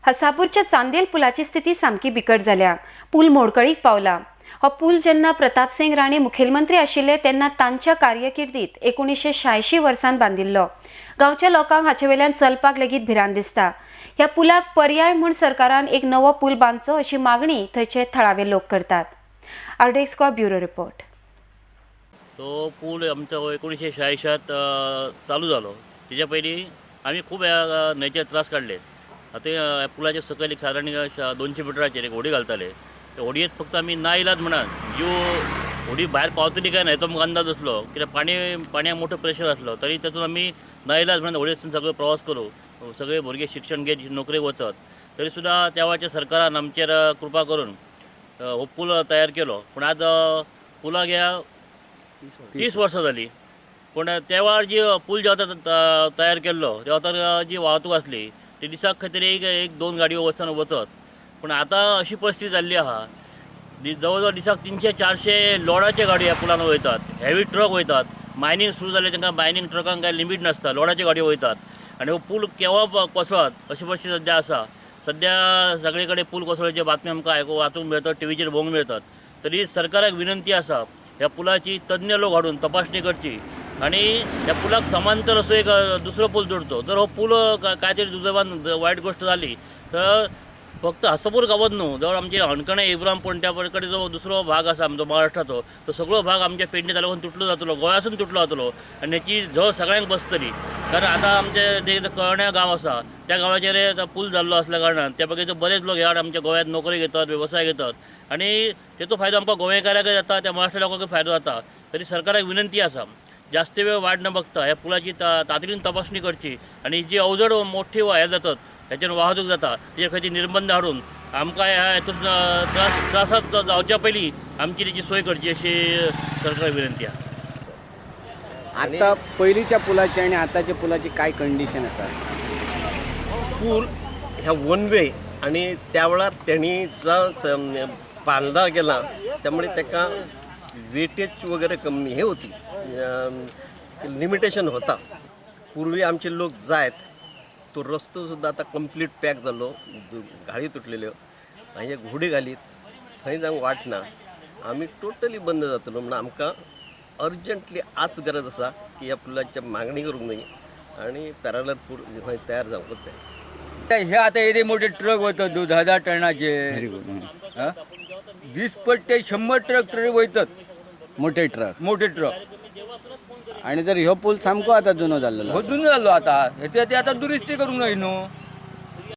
हसापूरच्या चांदेल पुलाची स्थिती सामकी बिकट जाल्या। पूल मोडकळीक पावला। हो पूल जेन्ना प्रतापसिंग राणे मुखेलमंत्री आशिल्ले तेन्ना तांच्या कारकिर्दीत 1986 वर्सान बांदिल्लो। गांवच्या लोकांक हाचे वेल्यान चलपाक लेगीत भिरांत दिसता। ह्या पुलाक पर्याय म्हूण सरकारान एक नवो पूल बांदचो अशी मागणी थंयचे थळावे लोक करतात। आरडेस्को ब्युरो रिपोर्ट। तो पूल आमचो 1986 चालू जालो। तेच्या पयलीं आमी खूब न्हंयचे त्रास काडले। आतां पुलाच्या सकयल एक सादारण 200 मिटराचेर एक होडी घालताले। ते होडयेंत फक्त आमी नाइलाज म्हणून जीव होडी भायर पावतली काय ना तो आमकां अंदाज आसलो, कित्याक पाणयाक मोठो प्रेशर आसलो, तरी तातूंत आमी नाइलाज म्हणून होडयेंतसून सगळो प्रवास करूं, सगळे भुरगे शिक्षण घेत नोकरेक वचत। तरी सुद्दां त्या वेळाच्या सरकारान आमचेर कृपा करून हो पूल तयार केलो। पूण आज पुलाक ह्या 30 वर्सां जालीं। पूण त्या वेळार जी पूल जेन्ना तयार केल्लो तेव्हा तर जी वाहतूक आसली ती दिसाक खंय तरी एक 2 गाडयो वचत। पूण आतां अशी परिस्थिती जाल्ली आहा, जवळ दिसाक 300-400 लोडाचे गाडयो ह्या पुलान वयतात, हेवी ट्रक वयतात। मायनींग सुरू जाल्यार तांकां मायनींग ट्रकांक काय लिमीट नासता, लोडाच्यो गाडयो वयतात। आनी हो पूल केव्हा कोसळत अशी परिस्थिती सद्या आसा। सद्या सगळे कडेन पूल कोसळ्याचे बातमी आमकां वाचूंक मेळटात, टीव्हीचेर पळोवंक मेळटात। तरी सरकाराक विनंती आसा ह्या पुलाची तज्ञ लोक हाडून तपासणी करची आनी ह्या पुलाक समांतर असो एक दुसरो पूल जोडचो। जर हो पूल काय तरी दुर्दैवान वायट गोश्ट जाली तर फक्त हसापूर गांवांत न्हू, जवळ आमचे हणकणे इब्राम पोंट्या कडेन जो दुसरो भाग आसा आमचो महाराष्ट्राचो, तो सगळो भाग आमच्या पेडणे तालुक्यान तुटलो जातलो, गोंयासून तुटलो जातलो। आनी हेची झळ सगळ्यांक बसतली। कारण आतां आमचे जे कळण्या गांव आसा त्या गांवाचेर पूल जाल्लो असल्या कारणान त्या पैकी बरेच लोक ह्या आमच्या गोंयांत नोकरी घेतात, वेवसाय घेतात आनी तेचो फायदो आमकां गोंयकारांक जाता, त्या महाराष्ट्र लोकांक फायदो जाता। तरी सरकाराक विनंती आसा जास्त वेळ वाट न बघता ह्या पुलाची तातडीन तपासणी करची आनी जी अवजड मोठी हे जातात ह्याच्यान वाहतूक जाता तेचेर खंयची निर्बंध हाडून आमकां ह्या हेतून त्रासात जावच्या पयलीं आमची तेची सोय करची अशी सरकाराक विनंती आहा। आता पयलींच्या पुलाची आणि आताच्या पुलाची काय कंडिशन आसा? पूल ह्या वन वे आणि त्या वेळार त्यांनी जो बांधला गेला त्यामुळे त्याका वेटेज वगैरे कमी हे होती, लिमिटेशन होता। पूर्वी आमचे लोक जायत तो रस्तो सुद्धा आता कंप्लीट पॅक जालो, गाडी तुटलेल्यो हांगे घोडी घालीत थंय जावंक वाटना, आमी टोटली बंद जातलो। म्हणून आमकां अर्जंटली आज गरज आसा की ह्या पुलाची मागणी करूंक जाय आणि पॅरलर पूल खंय तयार जावंकच जाय। हे आता येदे मोठे ट्रक वतात 10,000 टनाचे, दिसपट्टे 100 ट्रक वयतात, मोठे ट्रक मोठे ट्रक। आणि जर ह्यो पूल सामको आता जुनो जाल्लो जुनो जाल्लो आता ते आता दुरुस्ती करूंक जाय न्हू।